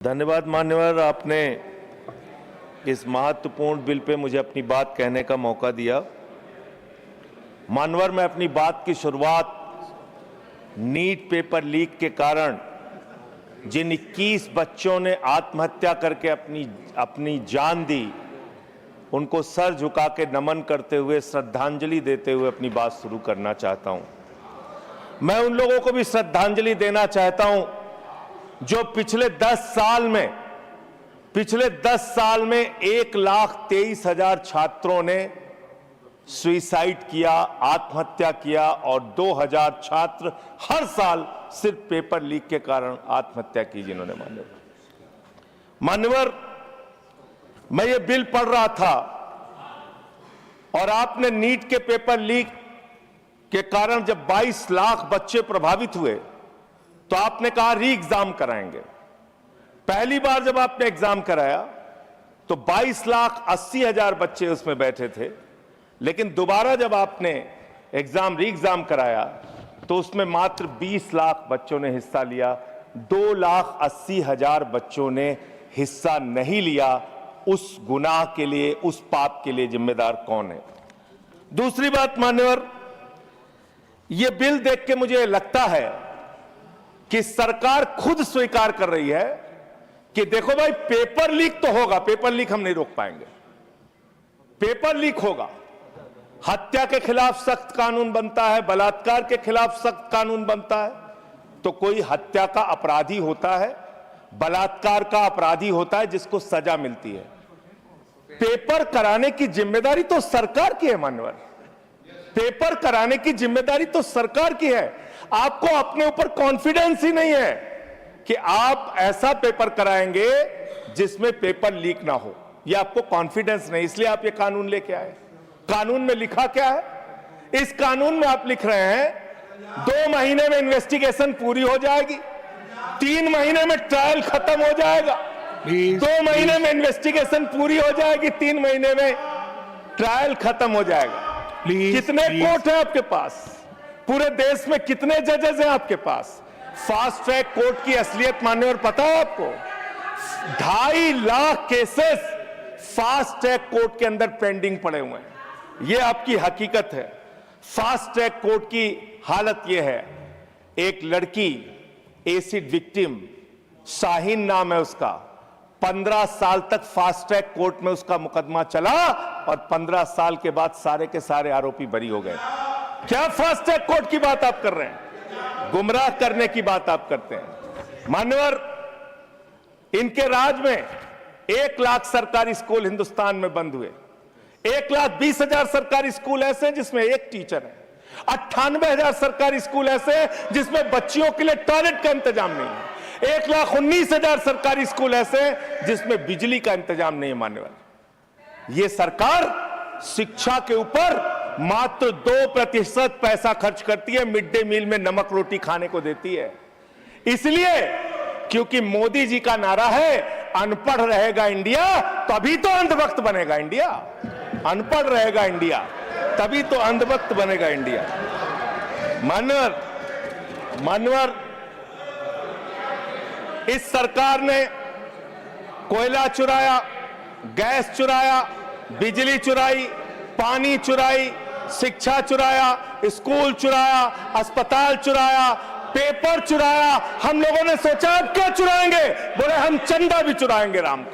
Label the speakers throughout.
Speaker 1: धन्यवाद मान्यवर, आपने इस महत्वपूर्ण बिल पे मुझे अपनी बात कहने का मौका दिया। मान्यवर, मैं अपनी बात की शुरुआत नीट पेपर लीक के कारण जिन 21 बच्चों ने आत्महत्या करके अपनी जान दी, उनको सर झुका के नमन करते हुए, श्रद्धांजलि देते हुए अपनी बात शुरू करना चाहता हूं। मैं उन लोगों को भी श्रद्धांजलि देना चाहता हूं जो पिछले 10 साल में 1,23,000 छात्रों ने सुसाइड किया, आत्महत्या किया, और 2,000 छात्र हर साल सिर्फ पेपर लीक के कारण आत्महत्या की जिन्होंने। मान्यवर, मैं ये बिल पढ़ रहा था और आपने नीट के पेपर लीक के कारण जब 22 लाख बच्चे प्रभावित हुए तो आपने कहा री एग्जाम कराएंगे। पहली बार जब आपने एग्जाम कराया तो 22,80,000 बच्चे उसमें बैठे थे, लेकिन दोबारा जब आपने री एग्जाम कराया तो उसमें मात्र 20 लाख बच्चों ने हिस्सा लिया। 2,80,000 बच्चों ने हिस्सा नहीं लिया। उस गुनाह के लिए, उस पाप के लिए जिम्मेदार कौन है? दूसरी बात मान्यवर, यह बिल देख के मुझे लगता है कि सरकार खुद स्वीकार कर रही है कि देखो भाई, पेपर लीक तो होगा, पेपर लीक हम नहीं रोक पाएंगे, पेपर लीक होगा। हत्या के खिलाफ सख्त कानून बनता है, बलात्कार के खिलाफ सख्त कानून बनता है। तो कोई हत्या का अपराधी होता है, बलात्कार का अपराधी होता है जिसको सजा मिलती है। पेपर कराने की जिम्मेदारी तो सरकार की है मान्यवर, पेपर कराने की जिम्मेदारी तो सरकार की है। आपको अपने ऊपर कॉन्फिडेंस ही नहीं है कि आप ऐसा पेपर कराएंगे जिसमें पेपर लीक ना हो। यह आपको कॉन्फिडेंस नहीं, इसलिए आप ये कानून लेके आए। कानून में लिखा क्या है? इस कानून में आप लिख रहे हैं 2 महीने में इन्वेस्टिगेशन पूरी हो जाएगी, 3 महीने में ट्रायल खत्म हो जाएगा। 2 महीने में इन्वेस्टिगेशन पूरी हो जाएगी, 3 महीने में ट्रायल खत्म हो जाएगा। कितने कोर्ट हैं आपके पास? पूरे देश में कितने जजेस हैं आपके पास? फास्ट ट्रैक कोर्ट की असलियत मान्यवर पता है आपको? 2.5 lakh cases fast track court के अंदर पेंडिंग पड़े हुए हैं। यह आपकी हकीकत है। फास्ट ट्रैक कोर्ट की हालत यह है, एक लड़की एसिड विक्टिम, शाहीन नाम है उसका, 15 साल तक फास्ट ट्रैक कोर्ट में उसका मुकदमा चला और 15 साल के बाद सारे के सारे आरोपी बरी हो गए। क्या फास्ट ट्रैक कोर्ट की बात आप कर रहे हैं? गुमराह करने की बात आप करते हैं। मान्यवर, इनके राज में 1 लाख सरकारी स्कूल हिंदुस्तान में बंद हुए। 1,20,000 सरकारी स्कूल ऐसे हैं जिसमें एक टीचर है। 98,000 सरकारी स्कूल ऐसे हैं जिसमें बच्चियों के लिए टॉयलेट का इंतजाम नहीं है। 1,19,000 सरकारी स्कूल ऐसे हैं जिसमें बिजली का इंतजाम नहीं है। मान्यवर, यह सरकार शिक्षा के ऊपर मात्र 2% पैसा खर्च करती है, मिड डे मील में नमक रोटी खाने को देती है। इसलिए क्योंकि मोदी जी का नारा है अनपढ़ रहेगा इंडिया तभी तो अंधभक्त बनेगा इंडिया। अनपढ़ रहेगा इंडिया तभी तो अंधभक्त बनेगा इंडिया। मान्यवर, इस सरकार ने कोयला चुराया, गैस चुराया, बिजली चुराई, पानी चुराई, शिक्षा चुराया, स्कूल चुराया, अस्पताल चुराया, पेपर चुराया। हम लोगों ने सोचा अब क्या चुराएंगे? बोले हम चंदा भी चुराएंगे, राम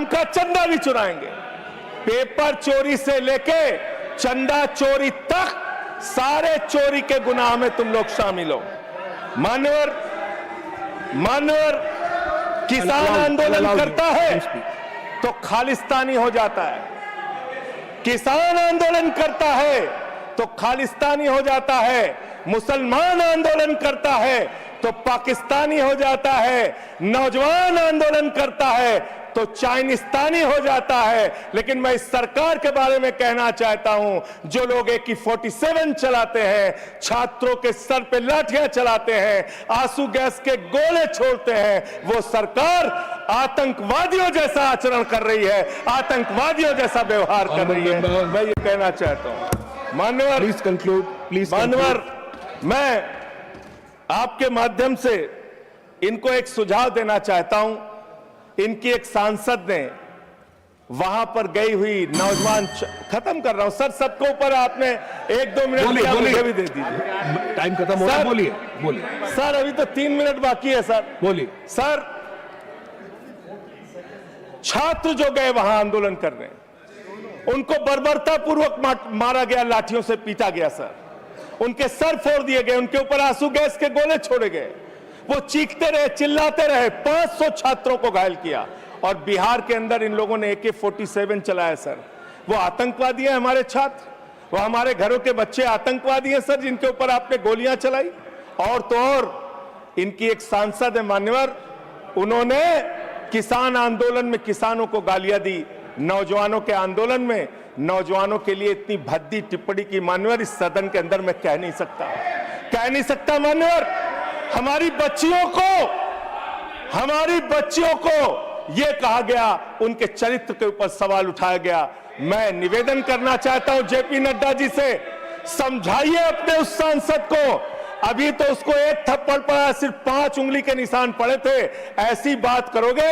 Speaker 1: का चंदा भी चुराएंगे। पेपर चोरी से लेके चंदा चोरी तक सारे चोरी के गुनाह में तुम लोग शामिल हो। मान्यवर, किसान आंदोलन करता है तो खालिस्तानी हो जाता है। किसान आंदोलन करता है तो खालिस्तानी हो जाता है। मुसलमान आंदोलन करता है तो पाकिस्तानी हो जाता है। नौजवान आंदोलन करता है तो चाइनिस्तानी हो जाता है। लेकिन मैं इस सरकार के बारे में कहना चाहता हूं, जो लोग AK-47 चलाते हैं, छात्रों के सर पे लाठियां चलाते हैं, आंसू गैस के गोले छोड़ते हैं, वो सरकार आतंकवादियों जैसा आचरण कर रही है, आतंकवादियों जैसा व्यवहार कर रही है। मैं ये कहना चाहता हूं। मान्यवर,
Speaker 2: प्लीज कंक्लूड।
Speaker 1: मान्यवर, मैं आपके माध्यम से इनको एक सुझाव देना चाहता हूं। इनकी एक सांसद ने वहां पर गई हुई नौजवान, खत्म कर रहा हूं सर, सबके ऊपर आपने 1-2 मिनट दिया, मुझे भी दे दीजिए।
Speaker 2: टाइम खत्म हो रहा है, बोलिए बोलिए
Speaker 1: सर, अभी तो 3 मिनट बाकी है सर।
Speaker 2: बोलिए
Speaker 1: सर, छात्र जो गए वहां आंदोलन करने, उनको बर्बरता पूर्वक मारा गया, लाठियों से पीटा गया सर, उनके सर फोड़ दिए गए, उनके ऊपर आंसू गैस के गोले छोड़े गए, वो चीखते रहे, चिल्लाते रहे, 500 छात्रों को घायल किया। और बिहार के अंदर इन लोगों ने AK-47 चलाया सर। वो आतंकवादी हैं हमारे छात्र, वो हमारे घरों के बच्चे आतंकवादी हैं सर, जिनके ऊपर आपने गोलियां चलाई। और तो और इनकी एक सांसद है मान्यवर, उन्होंने किसान आंदोलन में किसानों को गालियां दी, नौजवानों के आंदोलन में नौजवानों के लिए इतनी भद्दी टिप्पणी की मान्यवर, इस सदन के अंदर मैं कह नहीं सकता मान्यवर। हमारी बच्चियों को यह कहा गया, उनके चरित्र के ऊपर सवाल उठाया गया। मैं निवेदन करना चाहता हूं JP नड्डा जी से, समझाइए अपने उस सांसद को। अभी तो उसको एक थप्पड़ पड़ा, सिर्फ 5 उंगली के निशान पड़े थे। ऐसी बात करोगे,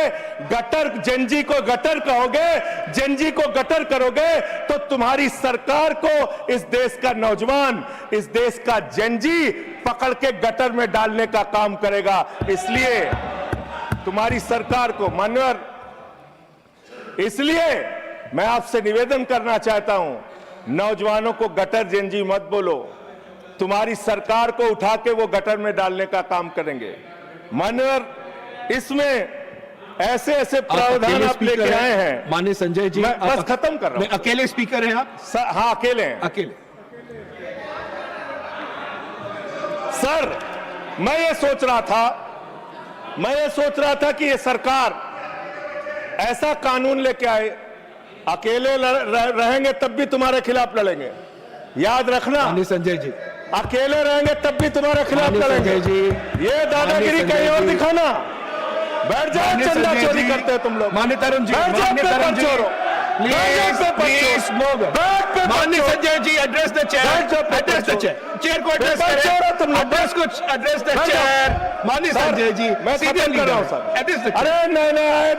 Speaker 1: गटर जेनजी को गटर कहोगे, जेनजी को गटर करोगे, तो तुम्हारी सरकार को इस देश का नौजवान, इस देश का जेनजी पकड़ के गटर में डालने का काम करेगा। इसलिए तुम्हारी सरकार को मान्यवर, इसलिए मैं आपसे निवेदन करना चाहता हूं, नौजवानों को गटर जेनजी मत बोलो, तुम्हारी सरकार को उठा के वो गटर में डालने का काम करेंगे मान्यवर। इसमें ऐसे ऐसे प्रावधान आप लेके आए हैं।
Speaker 2: माननीय संजय जी,
Speaker 1: मैं बस खत्म कर रहा हूं।
Speaker 2: अकेले स्पीकर हैं आप?
Speaker 1: हाँ, अकेले हैं।
Speaker 2: अकेले।
Speaker 1: सर, मैं ये सोच रहा था कि ये सरकार ऐसा कानून लेके आए, अकेले रहेंगे तब भी तुम्हारे खिलाफ लड़ेंगे, याद रखना।
Speaker 2: माननीय संजय जी,
Speaker 1: अकेले रहेंगे तब भी तुम्हारे खिलाफ लड़ेंगे
Speaker 2: जी।
Speaker 1: ये दादागिरी कहीं और दिखाना। बैठ जाओ, चंदा चोरी करते हो तुम लोग।
Speaker 2: माननीय तरुण जी, माननीय Sanjay ji, address the chair, chair को एड्रेस करें, एड्रेस द चेयर। माननीय संजय जी,
Speaker 1: मैं सीधे कर रहा हूं सर,
Speaker 2: एड्रेस द
Speaker 1: अरे नहीं,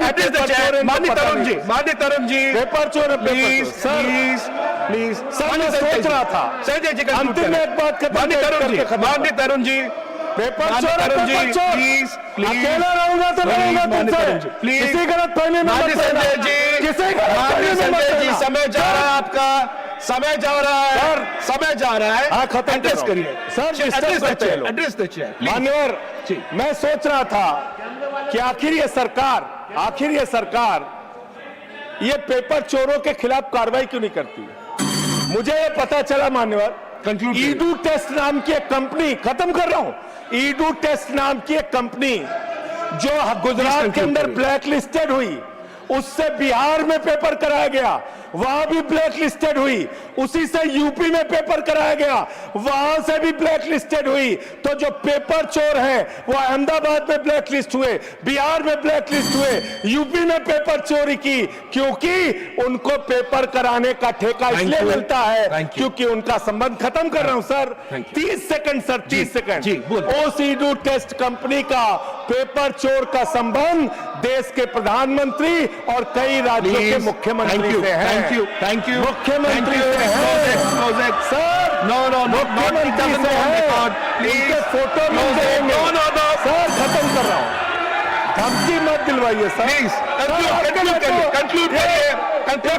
Speaker 2: एड्रेस द चेयर। माननीय तरुण जी,
Speaker 1: पेपर चोर,
Speaker 2: प्लीज
Speaker 1: सर, मैं सोच रहा था
Speaker 2: संजय जी,
Speaker 1: अंतिम में एक बात खत्म।
Speaker 2: माननीय तरुण जी,
Speaker 1: पेपर चोर,
Speaker 2: प्लीज
Speaker 1: अकेला रहूंगा तो रहूंगा तुमसे,
Speaker 2: प्लीज।
Speaker 1: किसी गलत फहमी में
Speaker 2: माननीय संजय जी, समय जा रहा है आपका, समय जा रहा है।
Speaker 1: हाँ, खत्म
Speaker 2: एड्रेस करिए
Speaker 1: सर,
Speaker 2: एड्रेस द चेयर।
Speaker 1: मान्यवर, मैं सोच रहा था कि आखिर ये सरकार ये पेपर चोरों के खिलाफ कार्रवाई क्यों नहीं करती। मुझे ये पता चला मान्यवर, ईडू टेस्ट नाम की एक कंपनी, खत्म कर रहा हूं, ईडू टेस्ट नाम की एक कंपनी जो गुजरात के अंदर ब्लैक लिस्टेड हुई, उससे बिहार में पेपर कराया गया, वहां भी ब्लैक लिस्टेड हुई, उसी से यूपी में पेपर कराया गया, वहां से भी ब्लैक लिस्टेड हुई। तो जो पेपर चोर हैं वो अहमदाबाद में ब्लैक लिस्ट हुए, बिहार में ब्लैक लिस्ट हुए, यूपी में पेपर चोरी की, क्योंकि उनको पेपर कराने का ठेका इसलिए मिलता है क्योंकि उनका संबंध, खत्म कर रहा हूं सर, 30 सेकंड सर, 30 सेकंड। उस ईडू टेस्ट कंपनी का पेपर चोर का संबंध देश के प्रधानमंत्री और कई राज्यों के मुख्यमंत्री से है।
Speaker 2: थैंक यू
Speaker 1: मुख्यमंत्री से है सर, मुख्यमंत्री से है, इनके फोटो मिल जाएंगे सर। खत्म कर रहा हूं, धमकी मत दिलवाइए सर, कंक्लूड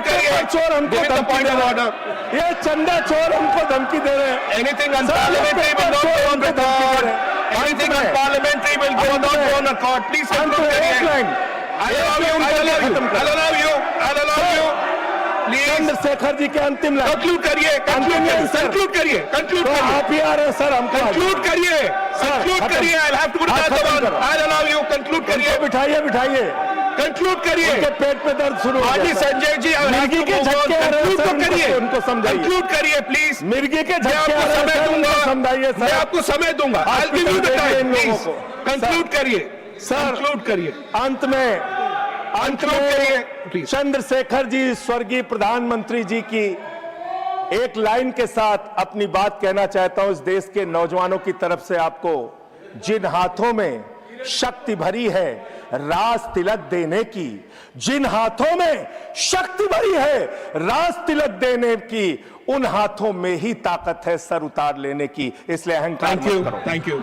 Speaker 1: करिए। चोर हमको धमकी दे रहे हैं, ये चंदा चोर हमको धमकी दे रहे हैं।
Speaker 2: Anything unparliamentary will not go on record, anything unparliamentary will go on record. Please conclude करिए।
Speaker 1: चंद्रशेखर जी के अंतिम लाइन
Speaker 2: कंक्लूड करिए।
Speaker 1: आप ही आ रहे हैं सर, हम
Speaker 2: कंक्लूड करिए। I'll have to put that on. I'll allow you. Conclude करिए।
Speaker 1: बिठाइए कंक्लूड करिए। उनके पेट में दर्द शुरू हो गया।
Speaker 2: माननीय संजय जी,
Speaker 1: मिर्गी के झटके आ रहे हैं सर, उनको समझाइए।
Speaker 2: कंक्लूड करिए प्लीज।
Speaker 1: मिर्गी के झटके आ रहे हैं सर, उनको समझाइए सर।
Speaker 2: मैं आपको समय दूंगा। I'll give you the time, please. Conclude करिए सर, कंक्लूड करिए।
Speaker 1: अंत में चंद्रशेखर जी, स्वर्गीय प्रधानमंत्री जी की एक लाइन के साथ अपनी बात कहना चाहता हूं। इस देश के नौजवानों की तरफ से आपको, जिन हाथों में शक्ति भरी है राज तिलक देने की, जिन हाथों में शक्ति भरी है राज तिलक देने की, उन हाथों में ही ताकत है सर उतार लेने की। इसलिए अहंकार मत करो।
Speaker 2: Thank you.